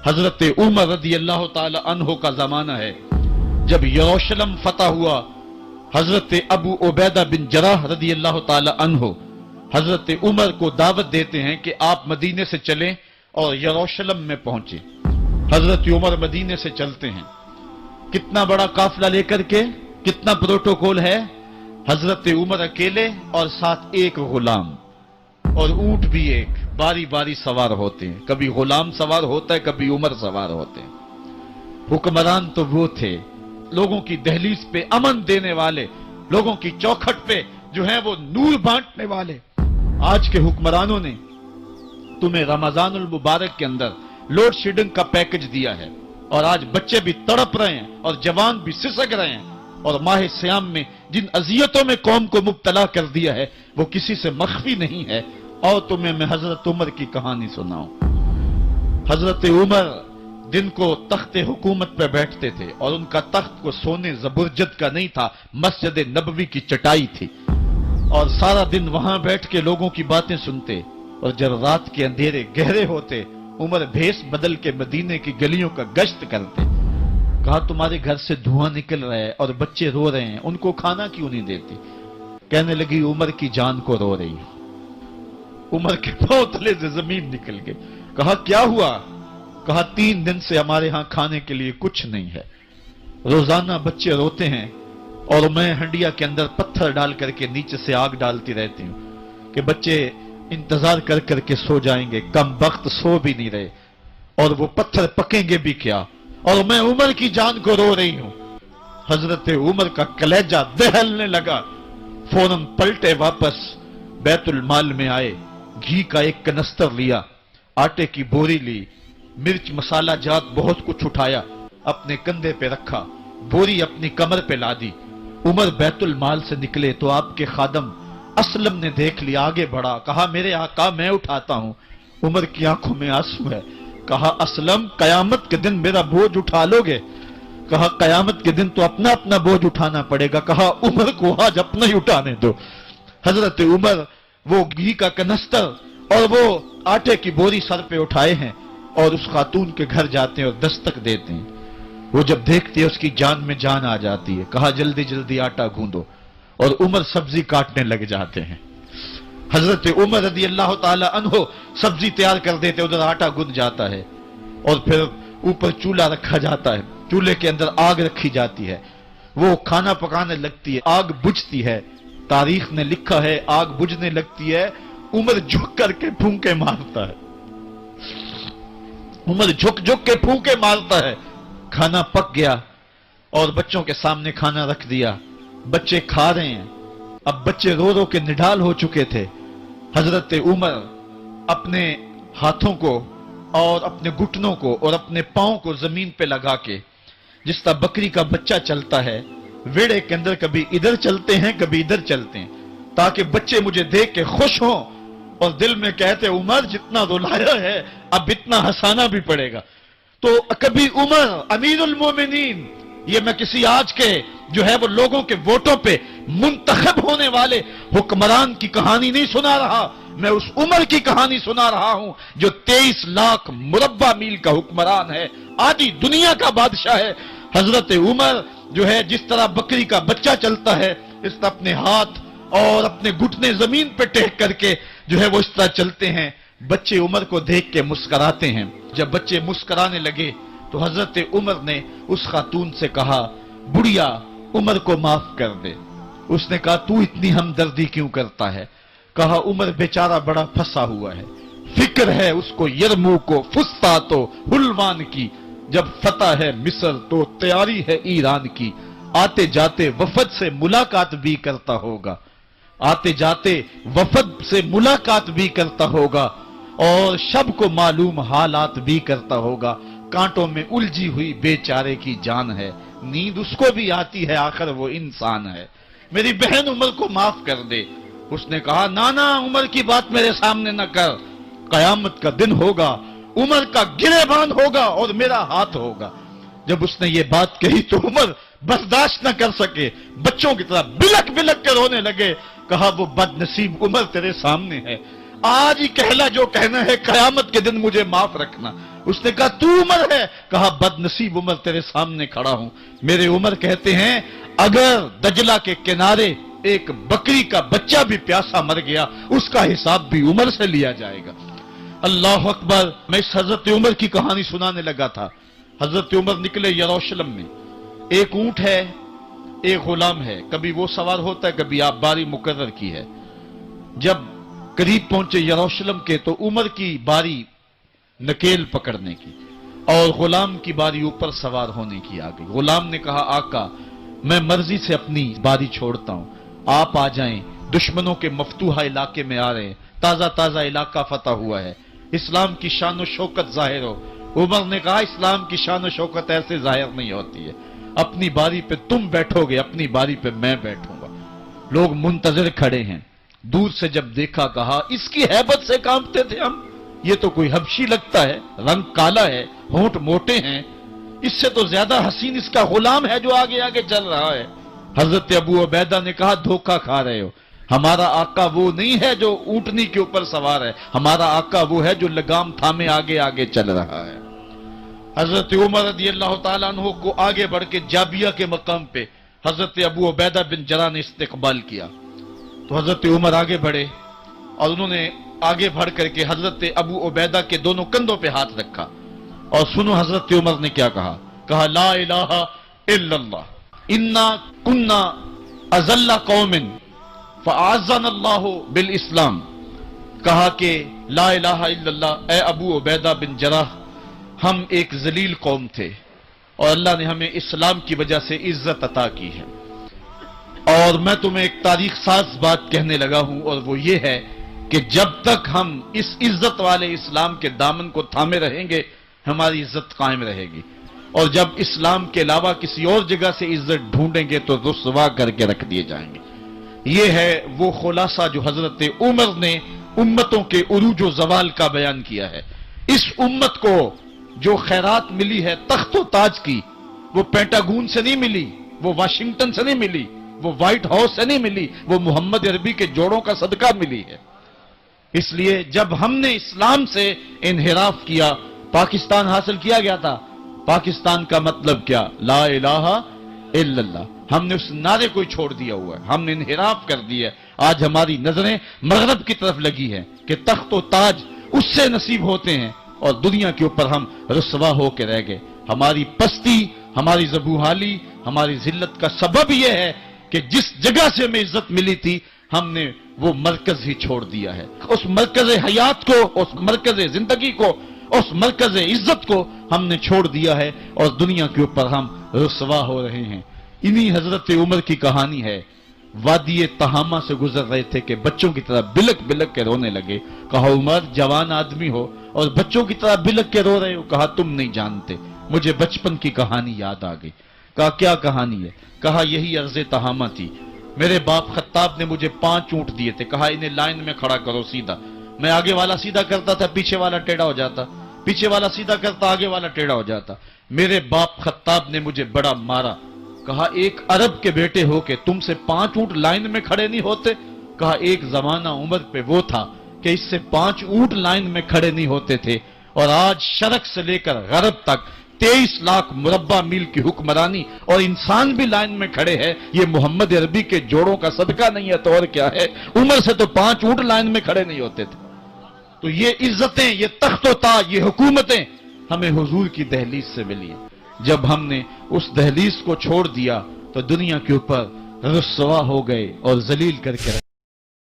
حضرت عمر رضی اللہ تعالی عنہ کا زمانہ ہے، جب یروشلم فتح ہوا، حضرت ابو عبیدہ بن جراح رضی اللہ تعالی عنہ حضرت عمر کو دعوت دیتے ہیں کہ آپ مدینے سے چلیں اور یروشلم میں پہنچیں۔ حضرت عمر مدینے سے چلتے ہیں، کتنا بڑا قافلہ لے کر کے، کتنا پروٹوکول ہے، حضرت عمر اکیلے اور ساتھ ایک غلام اور اونٹ بھی ایک، باری باری سوار ہوتے ہیں، کبھی غلام سوار ہوتا ہے، کبھی عمر سوار ہوتے ہیں۔ حکمران تو وہ تھے لوگوں کی دہلیز پہ امن دینے والے، لوگوں کی چوکھٹ پہ جو ہیں وہ نور بانٹنے والے۔ آج کے حکمرانوں نے تمہیں رمضان المبارک کے اندر لوڈ شیڈنگ کا پیکج دیا ہے، اور آج بچے بھی تڑپ رہے ہیں اور جوان بھی سسک رہے ہیں، اور ماہ سیام میں جن اذیتوں میں قوم کو مبتلا کر دیا ہے وہ کسی سے مخفی نہیں ہے۔ اور تمہیں میں حضرت عمر کی کہانی سناؤں۔ حضرت عمر دن کو تخت حکومت پہ بیٹھتے تھے، اور ان کا تخت کو سونے زبرجد کا نہیں تھا، مسجد نبوی کی چٹائی تھی، اور سارا دن وہاں بیٹھ کے لوگوں کی باتیں سنتے، اور جب رات کے اندھیرے گہرے ہوتے عمر بھیس بدل کے مدینے کی گلیوں کا گشت کرتے۔ کہا تمہارے گھر سے دھواں نکل رہا ہے اور بچے رو رہے ہیں، ان کو کھانا کیوں نہیں دیتے؟ کہنے لگی عمر کی جان کو رو رہی ہوں۔ عمر کے پاؤں تلے سے زمین نکل گئی۔ کہا کیا ہوا؟ کہا 3 دن سے ہمارے ہاں کھانے کے لیے کچھ نہیں ہے، روزانہ بچے روتے ہیں، اور میں ہنڈیا کے اندر پتھر ڈال کر کے نیچے سے آگ ڈالتی رہتی ہوں کہ بچے انتظار کر کر کے سو جائیں گے، کم وقت سو بھی نہیں رہے، اور وہ پتھر پکیں گے بھی کیا، اور میں عمر کی جان کو رو رہی ہوں۔ حضرت عمر کا کلیجہ دہلنے لگا، فوراً پلٹے، واپس بیت المال میں آئے، گھی کا ایک کنستر لیا، آٹے کی بوری لی، مرچ مسالہ جات بہت کچھ اٹھایا، اپنے کندھے پہ رکھا، بوری اپنی کمر پہ لا دی۔ عمر بیت المال سے نکلے تو آپ کے خادم اسلم نے دیکھ لیا، آگے بڑھا، کہا میرے آقا میں اٹھاتا ہوں۔ عمر کی آنکھوں میں آنسو ہے۔ کہا اسلم قیامت کے دن میرا بوجھ اٹھا لو گے؟ کہا قیامت کے دن تو اپنا اپنا بوجھ اٹھانا پڑے گا۔ کہا عمر کو آج اپنا ہی اٹھانے دو۔ حضرت عمر وہ گھی کا کنستر اور وہ آٹے کی بوری سر پہ اٹھائے ہیں، اور اس خاتون کے گھر جاتے ہیں اور دستک دیتے ہیں۔ وہ جب دیکھتی ہے اس کی جان میں جان آ جاتی ہے۔ کہا جلدی جلدی آٹا گوندو، اور عمر سبزی کاٹنے لگ جاتے ہیں۔ حضرت عمر رضی اللہ تعالی عنہ سبزی تیار کر دیتے، ادھر آٹا گند جاتا ہے، اور پھر اوپر چولہا رکھا جاتا ہے، چولہے کے اندر آگ رکھی جاتی ہے، وہ کھانا پکانے لگتی ہے، آگ بجھتی ہے۔ تاریخ نے لکھا ہے آگ بجھنے لگتی ہے، عمر جھک کر کے پھونکے مارتا ہے، عمر جھک جھک کے پھونکے مارتا ہے۔ کھانا پک گیا اور بچوں کے سامنے کھانا رکھ دیا، بچے کھا رہے ہیں۔ اب بچے رو رو کے نڈال ہو چکے تھے۔ حضرت عمر اپنے ہاتھوں کو اور اپنے گھٹنوں کو اور اپنے پاؤں کو زمین پہ لگا کے، جس طرح بکری کا بچہ چلتا ہے، ویڑے کے اندر کبھی ادھر چلتے ہیں کبھی ادھر چلتے ہیں، تاکہ بچے مجھے دیکھ کے خوش ہوں اور دل میں کہتے عمر جتنا رلایا ہے اب اتنا ہنسانا بھی پڑے گا۔ تو کبھی عمر امیر المومنین، یہ میں کسی آج کے جو ہے وہ لوگوں کے ووٹوں پہ منتخب ہونے والے حکمران کی کہانی نہیں سنا رہا، میں اس عمر کی کہانی سنا رہا ہوں جو 23 لاکھ مربع میل کا حکمران ہے، آدھی دنیا کا بادشاہ ہے۔ حضرت عمر جو ہے جس طرح بکری کا بچہ چلتا ہے، اس طرح اپنے ہاتھ اور اپنے گھٹنے زمین پہ ٹیک کر کے جو ہے وہ اس طرح چلتے ہیں۔ بچے عمر کو دیکھ کے مسکراتے ہیں۔ جب بچے مسکرانے لگے تو حضرت عمر نے اس خاتون سے کہا بڑھیا عمر کو معاف کر دے۔ اس نے کہا تو اتنی ہمدردی کیوں کرتا ہے؟ کہا عمر بیچارہ بڑا پھنسا ہوا ہے، فکر ہے اس کو یرمو کو فسطاط و حلوان کی، جب فتح ہے مصر تو تیاری ہے ایران کی، آتے جاتے وفد سے ملاقات بھی کرتا ہوگا، آتے جاتے وفد سے ملاقات بھی کرتا ہوگا، اور شب کو معلوم حالات بھی کرتا ہوگا، کانٹوں میں الجھی ہوئی بیچارے کی جان ہے، نیند اس کو بھی آتی ہے، آخر وہ انسان ہے، میری بہن عمر کو معاف کر دے۔ اس نے کہا نانا عمر کی بات میرے سامنے نہ کر، قیامت کا دن ہوگا، عمر کا گریبان ہوگا اور میرا ہاتھ ہوگا۔ جب اس نے یہ بات کہی تو عمر برداشت نہ کر سکے، بچوں کی طرح بلک بلک کے رونے لگے۔ کہا وہ بد نصیب عمر تیرے سامنے ہے، آج ہی کہلا جو کہنا ہے، قیامت کے دن مجھے معاف رکھنا۔ اس نے کہا تو عمر ہے؟ کہا بد نصیب عمر تیرے سامنے کھڑا ہوں۔ میرے عمر کہتے ہیں اگر دجلہ کے کنارے ایک بکری کا بچہ بھی پیاسا مر گیا اس کا حساب بھی عمر سے لیا جائے گا۔ اللہ اکبر۔ میں اس حضرت عمر کی کہانی سنانے لگا تھا۔ حضرت عمر نکلے یروشلم میں، ایک اونٹ ہے، ایک غلام ہے، کبھی وہ سوار ہوتا ہے، کبھی آپ باری مقرر کی ہے۔ جب قریب پہنچے یروشلم کے تو عمر کی باری نکیل پکڑنے کی اور غلام کی باری اوپر سوار ہونے کی آ گئی۔ غلام نے کہا آقا میں مرضی سے اپنی باری چھوڑتا ہوں، آپ آ جائیں، دشمنوں کے مفتوحہ علاقے میں آ رہے ہیں، تازہ تازہ علاقہ فتح ہوا ہے، اسلام کی شان و شوکت ظاہر ہو۔ عمر نے کہا اسلام کی شان و شوکت ایسے ظاہر نہیں ہوتی ہے، اپنی باری پہ تم بیٹھو گے، اپنی باری پہ میں بیٹھوں گا۔ لوگ منتظر کھڑے ہیں، دور سے جب دیکھا کہا اس کی ہیبت سے کانپتے تھے ہم، یہ تو کوئی حبشی لگتا ہے، رنگ کالا ہے، ہونٹ موٹے ہیں، اس سے تو زیادہ حسین اس کا غلام ہے جو آگے آگے چل رہا ہے۔ حضرت ابو عبیدہ نے کہا دھوکہ کھا رہے ہو، ہمارا آقا وہ نہیں ہے جو اونٹنی کے اوپر سوار ہے، ہمارا آقا وہ ہے جو لگام تھامے آگے آگے چل رہا ہے۔ حضرت عمر رضی اللہ تعالیٰ عنہ کو آگے بڑھ کے جابیہ کے مقام پہ حضرت ابو عبیدہ بن جراح نے استقبال کیا تو حضرت عمر آگے بڑھے اور انہوں نے آگے بڑھ کر کے حضرت ابو عبیدہ کے دونوں کندھوں پہ ہاتھ رکھا اور سنو حضرت عمر نے کیا کہا لا الہ الا اللہ انا کنا اذل قوم فاعزنا اللہ بالاسلام۔ کہا کہ لا الہ الا اللہ، اے ابو عبیدہ بن جراح، ہم ایک ذلیل قوم تھے اور اللہ نے ہمیں اسلام کی وجہ سے عزت عطا کی ہے۔ اور میں تمہیں ایک تاریخ ساز بات کہنے لگا ہوں اور وہ یہ ہے کہ جب تک ہم اس عزت والے اسلام کے دامن کو تھامے رہیں گے ہماری عزت قائم رہے گی، اور جب اسلام کے علاوہ کسی اور جگہ سے عزت ڈھونڈیں گے تو رسوا کر کے رکھ دیے جائیں گے۔ یہ ہے وہ خلاصہ جو حضرت عمر نے امتوں کے عروج و زوال کا بیان کیا ہے۔ اس امت کو جو خیرات ملی ہے تخت و تاج کی، وہ پینٹاگون سے نہیں ملی، وہ واشنگٹن سے نہیں ملی، وہ وائٹ ہاؤس سے نہیں ملی، وہ محمد عربی کے جوڑوں کا صدقہ ملی ہے۔ اس لیے جب ہم نے اسلام سے انحراف کیا پاکستان حاصل کیا گیا تھا۔ پاکستان کا مطلب کیا؟ لا الہ الا اللہ۔ ہم نے اس نعرے کو چھوڑ دیا ہوا ہے، ہم نے انحراف کر دیا ہے۔ آج ہماری نظریں مغرب کی طرف لگی ہیں کہ تخت و تاج اس سے نصیب ہوتے ہیں اور دنیا کے اوپر ہم رسوا ہو کے رہ گئے۔ ہماری پستی، ہماری زبوحالی، ہماری ذلت کا سبب یہ ہے کہ جس جگہ سے ہمیں عزت ملی تھی ہم نے وہ مرکز ہی چھوڑ دیا ہے۔ اس مرکز حیات کو، اس مرکز زندگی کو، اس مرکز عزت کو ہم نے چھوڑ دیا ہے اور دنیا کے اوپر ہم رسوا ہو رہے ہیں۔ انہی حضرت عمر کی کہانی ہے۔ وادی تہامہ سے گزر رہے تھے کہ بچوں کی طرح بلک بلک کے رونے لگے۔ کہا عمر جوان آدمی ہو اور بچوں کی طرح بلک کے رو رہے ہو؟ کہا تم نہیں جانتے، مجھے بچپن کی کہانی یاد آ گئی۔ کہا کیا کہانی ہے؟ کہا یہی عرض تہامہ تھی، میرے باپ خطاب نے مجھے 5 اونٹ دیے تھے، کہا انہیں لائن میں کھڑا کرو سیدھا۔ میں آگے والا سیدھا کرتا تھا، پیچھے والا ٹیڑھا ہو جاتا، پیچھے والا سیدھا کرتا، آگے والا ٹیڑھا ہو جاتا۔ میرے باپ خطاب نے مجھے بڑا مارا۔ کہا ایک عرب کے بیٹے ہو کہ تم سے 5 اونٹ لائن میں کھڑے نہیں ہوتے؟ کہا ایک زمانہ عمر پہ وہ تھا کہ اس سے 5 اونٹ لائن میں کھڑے نہیں ہوتے تھے، اور آج شرق سے لے کر غرب تک 23 لاکھ مربع میل کی حکمرانی اور انسان بھی لائن میں کھڑے ہیں۔ یہ محمد عربی کے جوڑوں کا صدقہ نہیں ہے تو اور کیا ہے؟ عمر سے تو 5 اونٹ لائن میں کھڑے نہیں ہوتے تھے۔ تو یہ عزتیں، یہ تخت و تاج، یہ حکومتیں ہمیں حضور کی دہلیز سے ملی ہیں۔ جب ہم نے اس دہلیز کو چھوڑ دیا تو دنیا کے اوپر رسوا ہو گئے اور ذلیل کر کے